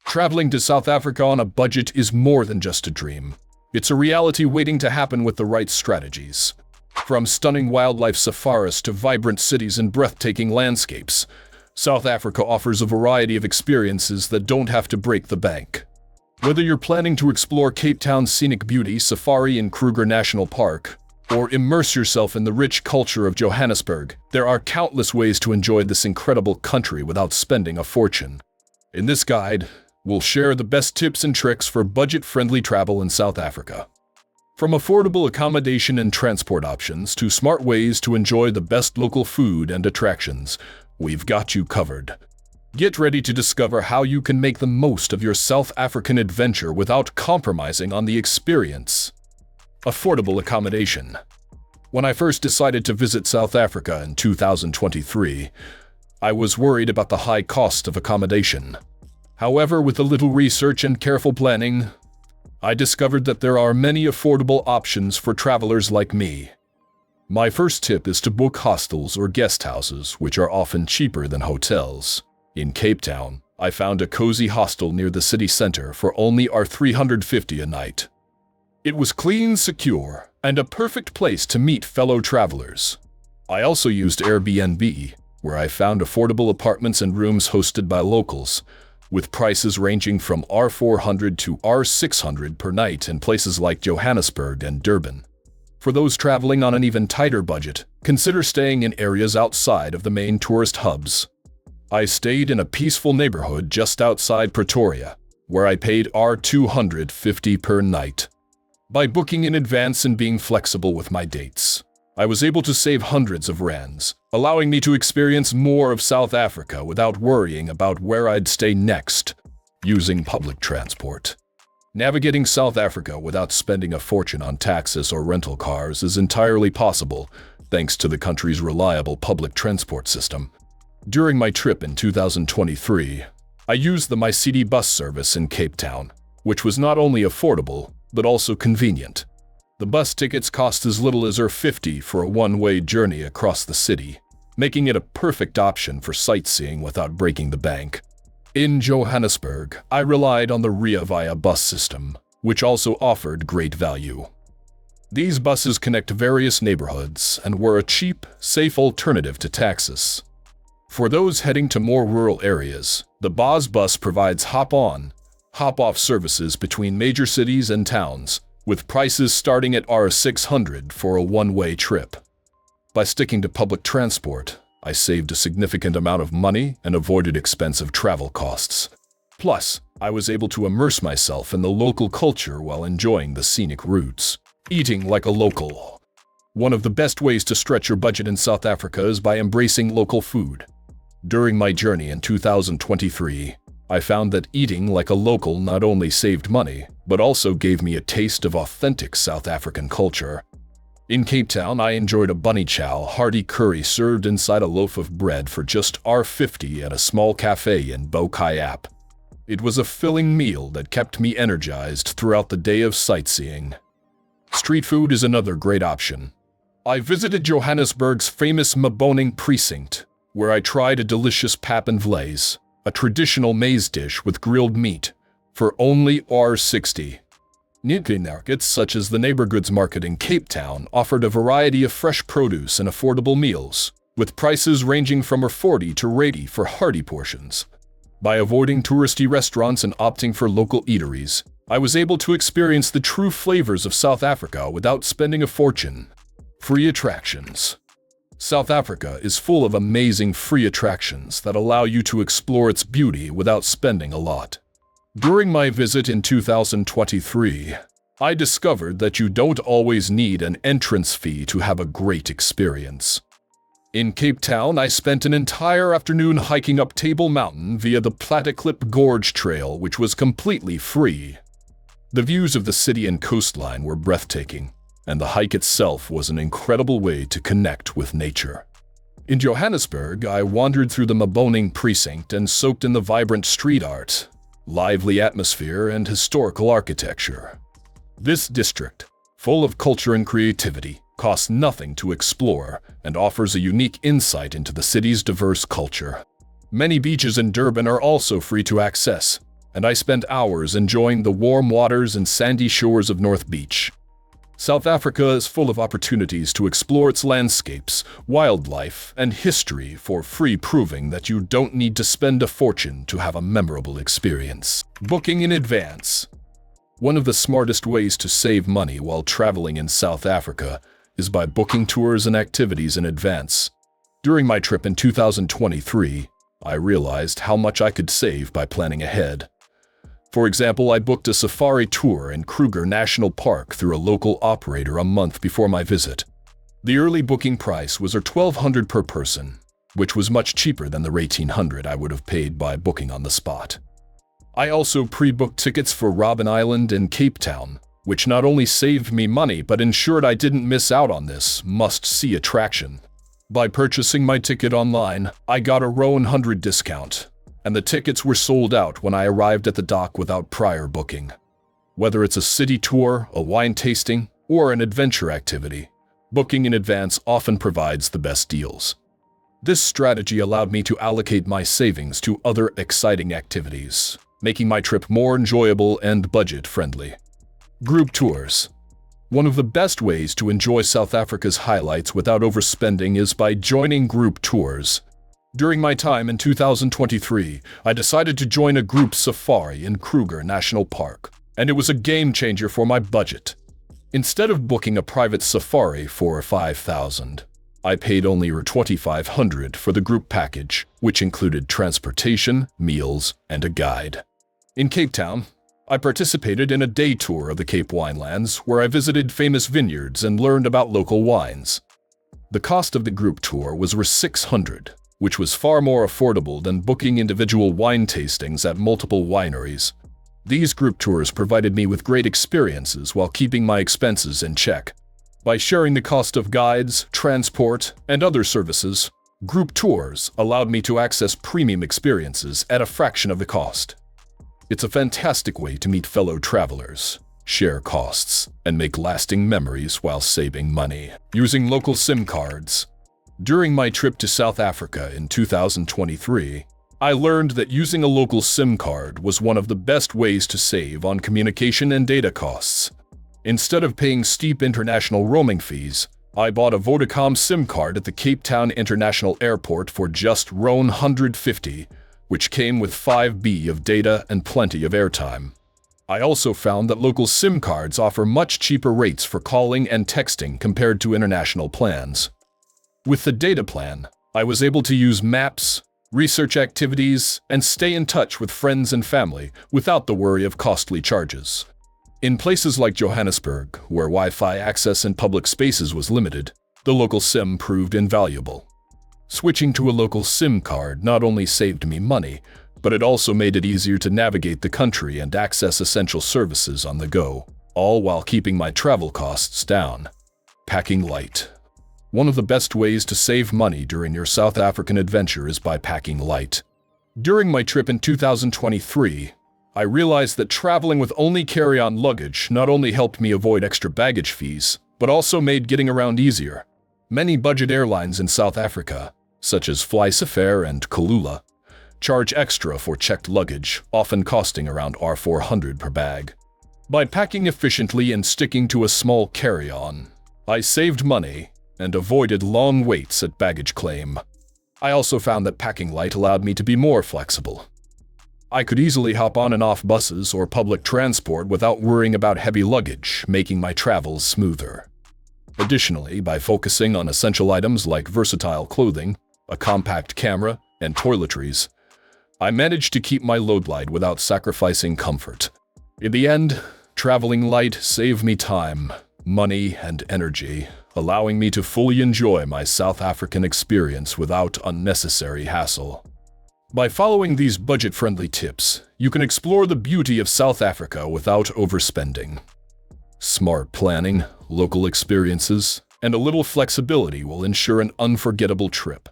Traveling to South Africa on a budget is more than just a dream. It's a reality waiting to happen with the right strategies. From stunning wildlife safaris to vibrant cities and breathtaking landscapes, South Africa offers a variety of experiences that don't have to break the bank. Whether you're planning to explore Cape Town's scenic beauty, safari in Kruger National Park, or immerse yourself in the rich culture of Johannesburg, there are countless ways to enjoy this incredible country without spending a fortune. In this guide, we'll share the best tips and tricks for budget-friendly travel in South Africa. From affordable accommodation and transport options to smart ways to enjoy the best local food and attractions, we've got you covered. Get ready to discover how you can make the most of your South African adventure without compromising on the experience. Affordable accommodation. When I first decided to visit South Africa in 2023, I was worried about the high cost of accommodation. However, with a little research and careful planning, I discovered that there are many affordable options for travelers like me. My first tip is to book hostels or guest houses, which are often cheaper than hotels. In Cape Town, I found a cozy hostel near the city center for only R350 a night. It was clean, secure, and a perfect place to meet fellow travelers. I also used Airbnb, where I found affordable apartments and rooms hosted by locals, with prices ranging from R400 to R600 per night in places like Johannesburg and Durban. For those traveling on an even tighter budget, consider staying in areas outside of the main tourist hubs. I stayed in a peaceful neighborhood just outside Pretoria, where I paid R250 per night. By booking in advance and being flexible with my dates, I was able to save hundreds of rands, allowing me to experience more of South Africa without worrying about where I'd stay next, using public transport. Navigating South Africa without spending a fortune on taxis or rental cars is entirely possible, thanks to the country's reliable public transport system. During my trip in 2023, I used the MyCity bus service in Cape Town, which was not only affordable, but also convenient. The bus tickets cost as little as R50 for a one-way journey across the city, making it a perfect option for sightseeing without breaking the bank. In Johannesburg, I relied on the Ria Via bus system, which also offered great value. These buses connect various neighborhoods and were a cheap, safe alternative to taxis. For those heading to more rural areas, the Bas bus provides hop-on, hop-off services between major cities and towns, with prices starting at R600 for a one-way trip. By sticking to public transport, I saved a significant amount of money and avoided expensive travel costs. Plus, I was able to immerse myself in the local culture while enjoying the scenic routes. Eating like a local. One of the best ways to stretch your budget in South Africa is by embracing local food. During my journey in 2023, I found that eating like a local not only saved money, but also gave me a taste of authentic South African culture. In Cape Town, I enjoyed a bunny chow hearty curry served inside a loaf of bread for just R50 at a small cafe in Bo-Kaap. It was a filling meal that kept me energized throughout the day of sightseeing. Street food is another great option. I visited Johannesburg's famous Mboning precinct, where I tried a delicious pap and vleis, a traditional maize dish with grilled meat, for only R60. Nitke markets such as the Neighbor Goods Market in Cape Town offered a variety of fresh produce and affordable meals, with prices ranging from R40 to R80 for hearty portions. By avoiding touristy restaurants and opting for local eateries, I was able to experience the true flavors of South Africa without spending a fortune. Free attractions. South Africa is full of amazing free attractions that allow you to explore its beauty without spending a lot. During my visit in 2023, I discovered that you don't always need an entrance fee to have a great experience. In Cape Town, I spent an entire afternoon hiking up Table Mountain via the Platteklip Gorge Trail, which was completely free. The views of the city and coastline were breathtaking, and the hike itself was an incredible way to connect with nature. In Johannesburg, I wandered through the Mboning precinct and soaked in the vibrant street art, lively atmosphere, and historical architecture. This district, full of culture and creativity, costs nothing to explore and offers a unique insight into the city's diverse culture. Many beaches in Durban are also free to access, and I spent hours enjoying the warm waters and sandy shores of North Beach. South Africa is full of opportunities to explore its landscapes, wildlife, and history for free, proving that you don't need to spend a fortune to have a memorable experience. Booking in advance. One of the smartest ways to save money while traveling in South Africa is by booking tours and activities in advance. During my trip in 2023, I realized how much I could save by planning ahead. For example, I booked a safari tour in Kruger National Park through a local operator a month before my visit. The early booking price was $1,200 per person, which was much cheaper than the $1,800 I would have paid by booking on the spot. I also pre-booked tickets for Robben Island and Cape Town, which not only saved me money but ensured I didn't miss out on this must-see attraction. By purchasing my ticket online, I got a $100 discount, and the tickets were sold out when I arrived at the dock without prior booking. Whether it's a city tour, a wine tasting, or an adventure activity, booking in advance often provides the best deals. This strategy allowed me to allocate my savings to other exciting activities, making my trip more enjoyable and budget-friendly. Group tours. One of the best ways to enjoy South Africa's highlights without overspending is by joining group tours. During my time in 2023, I decided to join a group safari in Kruger National Park, and it was a game-changer for my budget. Instead of booking a private safari for $5,000, I paid only $2,500 for the group package, which included transportation, meals, and a guide. In Cape Town, I participated in a day tour of the Cape Winelands where I visited famous vineyards and learned about local wines. The cost of the group tour was $600, which was far more affordable than booking individual wine tastings at multiple wineries. These group tours provided me with great experiences while keeping my expenses in check. By sharing the cost of guides, transport, and other services, group tours allowed me to access premium experiences at a fraction of the cost. It's a fantastic way to meet fellow travelers, share costs, and make lasting memories while saving money. Using local SIM cards. During my trip to South Africa in 2023, I learned that using a local SIM card was one of the best ways to save on communication and data costs. Instead of paying steep international roaming fees, I bought a Vodacom SIM card at the Cape Town International Airport for just $150, which came with 5 GB of data and plenty of airtime. I also found that local SIM cards offer much cheaper rates for calling and texting compared to international plans. With the data plan, I was able to use maps, research activities, and stay in touch with friends and family without the worry of costly charges. In places like Johannesburg, where Wi-Fi access in public spaces was limited, the local SIM proved invaluable. Switching to a local SIM card not only saved me money, but it also made it easier to navigate the country and access essential services on the go, all while keeping my travel costs down. Packing light. One of the best ways to save money during your South African adventure is by packing light. During my trip in 2023, I realized that traveling with only carry-on luggage not only helped me avoid extra baggage fees, but also made getting around easier. Many budget airlines in South Africa, such as FlySafair and Kulula, charge extra for checked luggage, often costing around R400 per bag. By packing efficiently and sticking to a small carry-on, I saved money and avoided long waits at baggage claim. I also found that packing light allowed me to be more flexible. I could easily hop on and off buses or public transport without worrying about heavy luggage, making my travels smoother. Additionally, by focusing on essential items like versatile clothing, a compact camera, and toiletries, I managed to keep my load light without sacrificing comfort. In the end, traveling light saved me time, money, and energy, allowing me to fully enjoy my South African experience without unnecessary hassle. By following these budget-friendly tips, you can explore the beauty of South Africa without overspending. Smart planning, local experiences, and a little flexibility will ensure an unforgettable trip.